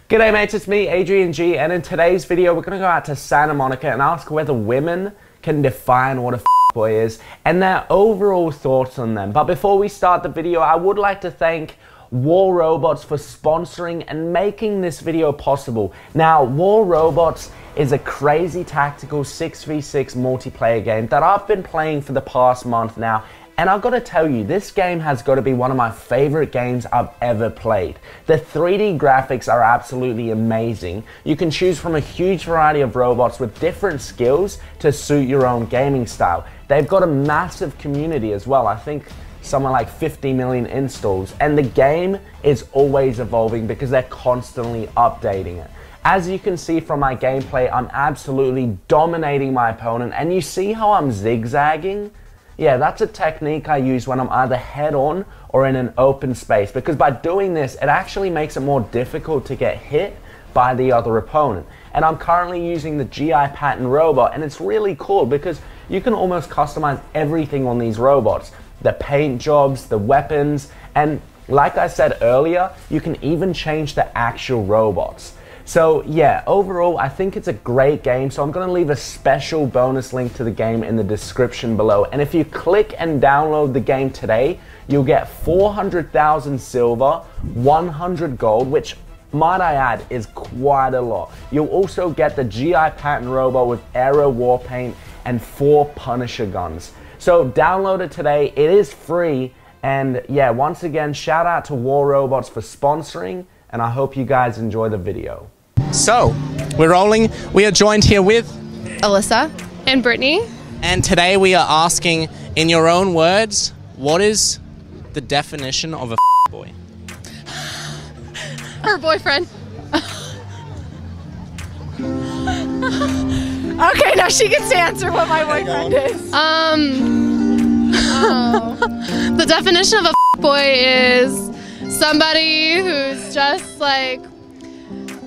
G'day mates, it's me, Adrian G, and in today's video we're going to go out to Santa Monica and ask whether women can define what a boy is and their overall thoughts on them. But before we start the video, I would like to thank War Robots for sponsoring and making this video possible. Now, War Robots is a crazy tactical 6v6 multiplayer game that I've been playing for the past month now. And I've got to tell you, this game has got to be one of my favorite games I've ever played. The 3D graphics are absolutely amazing. You can choose from a huge variety of robots with different skills to suit your own gaming style. They've got a massive community as well. I think somewhere like 50 million installs. And the game is always evolving because they're constantly updating it. As you can see from my gameplay, I'm absolutely dominating my opponent. And you see how I'm zigzagging? Yeah, that's a technique I use when I'm either head-on or in an open space, because by doing this, it actually makes it more difficult to get hit by the other opponent. And I'm currently using the GI Patton robot, and it's really cool because you can almost customize everything on these robots. The paint jobs, the weapons, and like I said earlier, you can even change the actual robots. So yeah, overall, I think it's a great game, so I'm going to leave a special bonus link to the game in the description below. And if you click and download the game today, you'll get 400,000 silver, 100 gold, which, might I add, is quite a lot. You'll also get the GI Patton robot with Aero War Paint and 4 Punisher guns. So download it today, it is free, and yeah, once again, shout out to War Robots for sponsoring, and I hope you guys enjoy the video. So, we're rolling. We are joined here with Alyssa and Brittany. And today we are asking, in your own words, what is the definition of a boy? Her boyfriend. Okay, now she gets to answer what my boyfriend is. The definition of a boy is somebody who's just like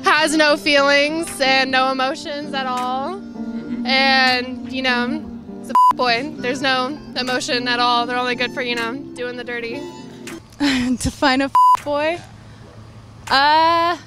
has no feelings and no emotions at all, and you know, it's a boy. There's no emotion at all. They're only good for, you know, doing the dirty. Define a boy? Kind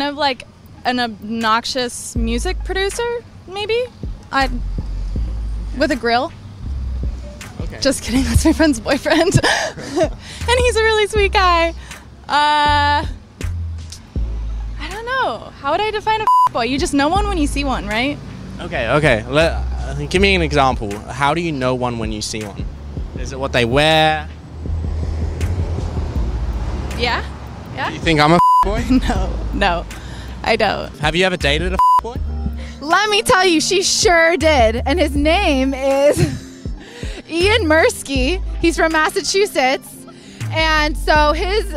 of like an obnoxious music producer, maybe? With a grill. Okay. Just kidding, that's my friend's boyfriend. And he's a really sweet guy. I don't know. How would I define a boy? You just know one when you see one, right? Okay. Give me an example. How do you know one when you see one? Is it what they wear? Yeah? Do you think I'm a boy? No, I don't. Have you ever dated a boy? Let me tell you, she sure did. And his name is Ian Mursky. He's from Massachusetts. And so his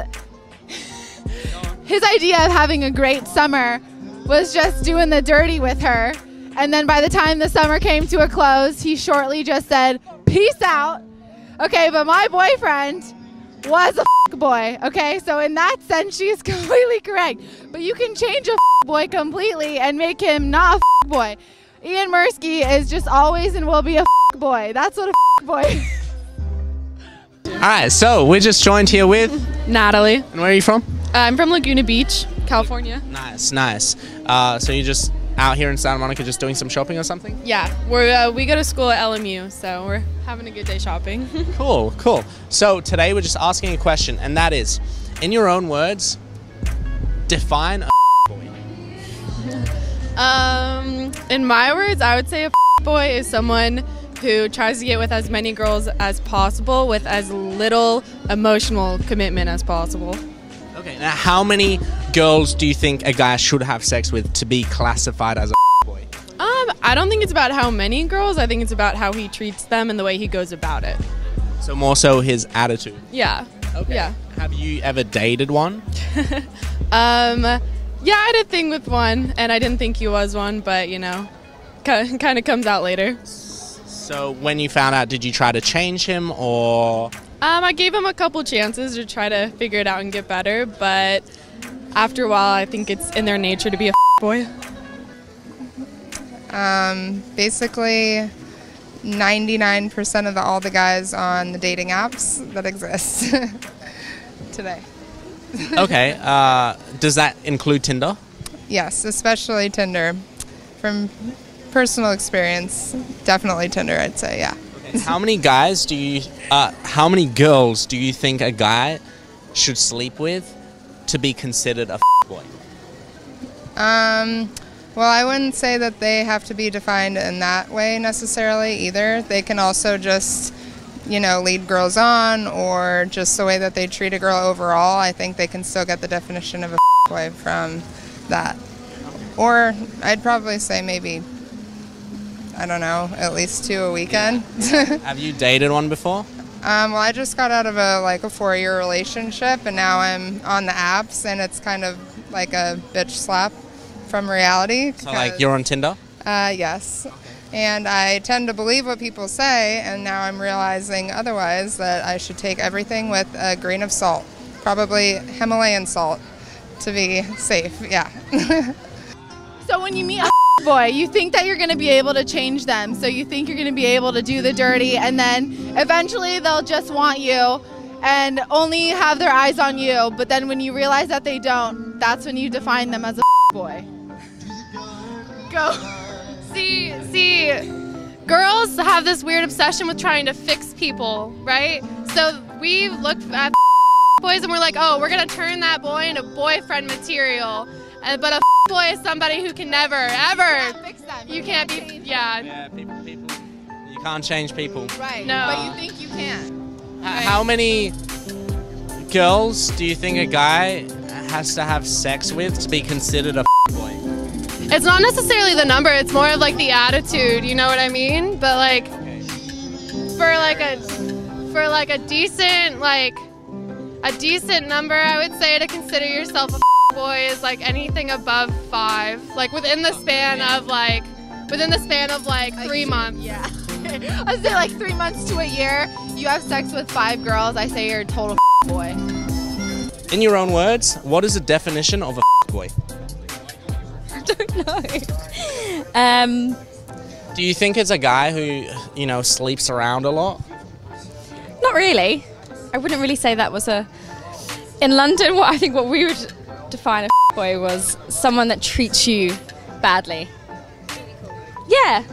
idea of having a great summer was just doing the dirty with her. And then by the time the summer came to a close, he shortly just said, peace out. Okay, but my boyfriend was a boy, okay? So in that sense, she's completely correct. But you can change a boy completely and make him not a boy. Ian Mursky is just always and will be a boy. That's what a boy is. Alright, so we're just joined here with Natalie. And where are you from? I'm from Laguna Beach, California. Nice. So you're just out here in Santa Monica just doing some shopping or something? Yeah, we go to school at LMU, so we're having a good day shopping. Cool. So today we're just asking a question, and that is, in your own words, define a boy. In my words, I would say a boy is someone who tries to get with as many girls as possible with as little emotional commitment as possible. Okay, now how many girls do you think a guy should have sex with to be classified as a boy? I don't think it's about how many girls. I think it's about how he treats them and the way he goes about it. So more so his attitude? Yeah. Okay. Yeah. Have you ever dated one? Yeah, I had a thing with one, and I didn't think he was one, but, you know, kind of comes out later. So when you found out, did you try to change him, or? I gave him a couple chances to try to figure it out and get better, but after a while, I think it's in their nature to be a boy. Basically, 99% of all the guys on the dating apps that exist today. Okay. Does that include Tinder? Yes, especially Tinder. From personal experience, definitely Tinder, I'd say, yeah. How many guys do you, how many girls do you think a guy should sleep with to be considered a boy? Well, I wouldn't say that they have to be defined in that way necessarily either. They can also just, you know, lead girls on, or just the way that they treat a girl overall. I think they can still get the definition of a boy from that. Or I'd probably say maybe, I don't know, at least 2 a weekend. Have you dated one before? Well, I just got out of a 4-year relationship, and now I'm on the apps, and it's kind of like a bitch slap from reality. So like you're on Tinder? Yes. And I tend to believe what people say, and now I'm realizing otherwise, that I should take everything with a grain of salt. Probably Himalayan salt to be safe, yeah. So when you meet a boy, you think that you're going to be able to change them. So you think you're going to be able to do the dirty, and then eventually they'll just want you and only have their eyes on you. But then when you realize that they don't, that's when you define them as a boy. Go. See, girls have this weird obsession with trying to fix people, right? So we look at boys and we're like, oh, we're gonna turn that boy into boyfriend material. But a boy is somebody who can never, ever. Fix them. You can't be, yeah. Yeah, people. You can't change people. Right. No. But you think you can. How many girls do you think a guy has to have sex with to be considered a boy? It's not necessarily the number, it's more of like the attitude, you know what I mean? But like, for a decent number, I would say, to consider yourself a boy is like anything above 5, like within the span of 3 months. Yeah. I'd say like 3 months to a year, you have sex with 5 girls, I say you're a total boy. In your own words, what is the definition of a boy? I don't know. Do you think it's a guy who, you know, sleeps around a lot? Not really. I wouldn't really say that was a... In London, what we would define a boy was someone that treats you badly. Yeah.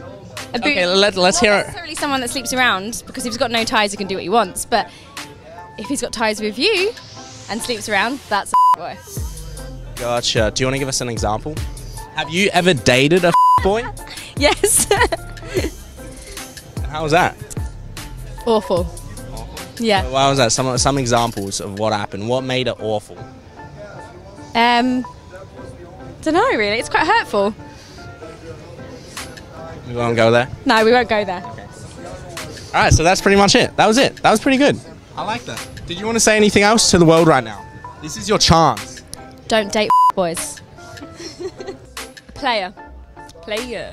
Okay, let's hear Not it. necessarily someone that sleeps around, because if he's got no ties, he can do what he wants. But if he's got ties with you and sleeps around, that's a boy. Gotcha. Do you want to give us an example? Have you ever dated a boy? Yes. How was that? Awful. Yeah. Why was that? Some examples of what happened. What made it awful? Don't know really. It's quite hurtful. We won't go there. No, we won't go there. All right, so that's pretty much it. That was it. That was pretty good. I like that. Did you want to say anything else to the world right now? This is your chance. Don't date boys. Player. Player.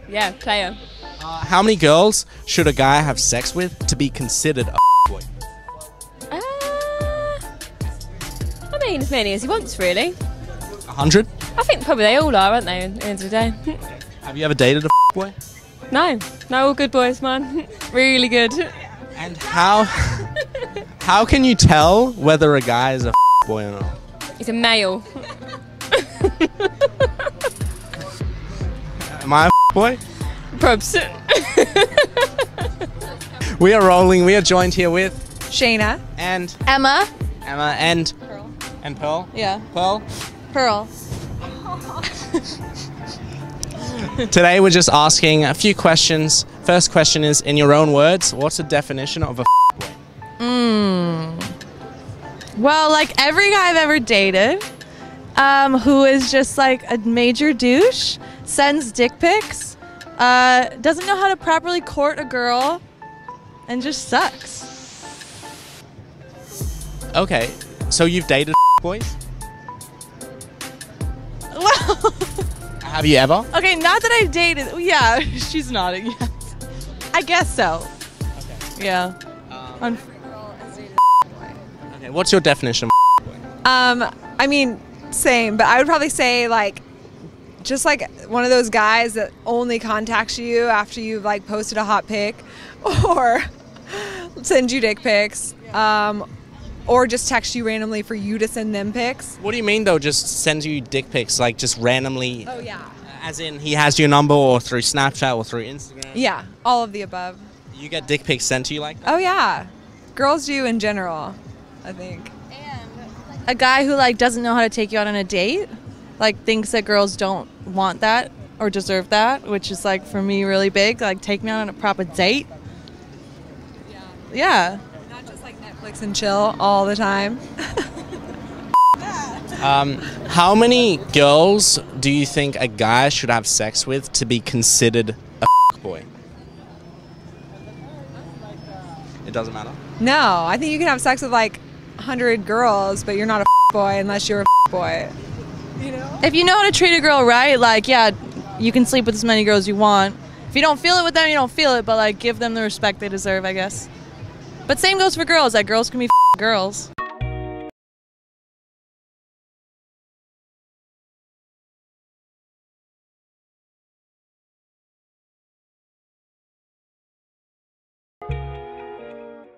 Yeah, player. How many girls should a guy have sex with to be considered a boy? I mean, as many as he wants, really. 100? I think probably they all are, aren't they, at the end of the day? Have you ever dated a boy? No, all good boys, man. Really good. And how can you tell whether a guy is a boy or not? He's a male. Am I a boy? Probs. We are rolling. We are joined here with Shayna. and Emma. and Pearl. Yeah. Pearl. Pearl. Today we're just asking a few questions. First question is, in your own words, what's the definition of a boy? Well, like every guy I've ever dated, who is just like a major douche, sends dick pics, doesn't know how to properly court a girl, and just sucks. Okay, so you've dated boys? Well, Have you ever? okay, not that I dated. Yeah, she's nodding. Yes. I guess so. Okay. Yeah. Okay, what's your definition? I mean, same, but I would probably say like just like one of those guys that only contacts you after you've like posted a hot pic or sends you dick pics, or just text you randomly for you to send them pics. What do you mean though? Just sends you dick pics, like just randomly? Oh yeah. As in, he has your number, or through Snapchat, or through Instagram? Yeah, all of the above. You get dick pics sent to you like that? Oh yeah, girls do in general, I think. A guy who like doesn't know how to take you out on a date, like thinks that girls don't want that or deserve that, which is like for me really big. Like take me out on a proper date. Yeah. Not just like Netflix and chill all the time. How many girls do you think a guy should have sex with to be considered a boy? It doesn't matter? No, I think you can have sex with like 100 girls, but you're not a boy unless you're a boy. You know? If you know how to treat a girl right, like, yeah, you can sleep with as many girls you want. If you don't feel it with them, you don't feel it, but like give them the respect they deserve, I guess. But same goes for girls. Like girls can be girls.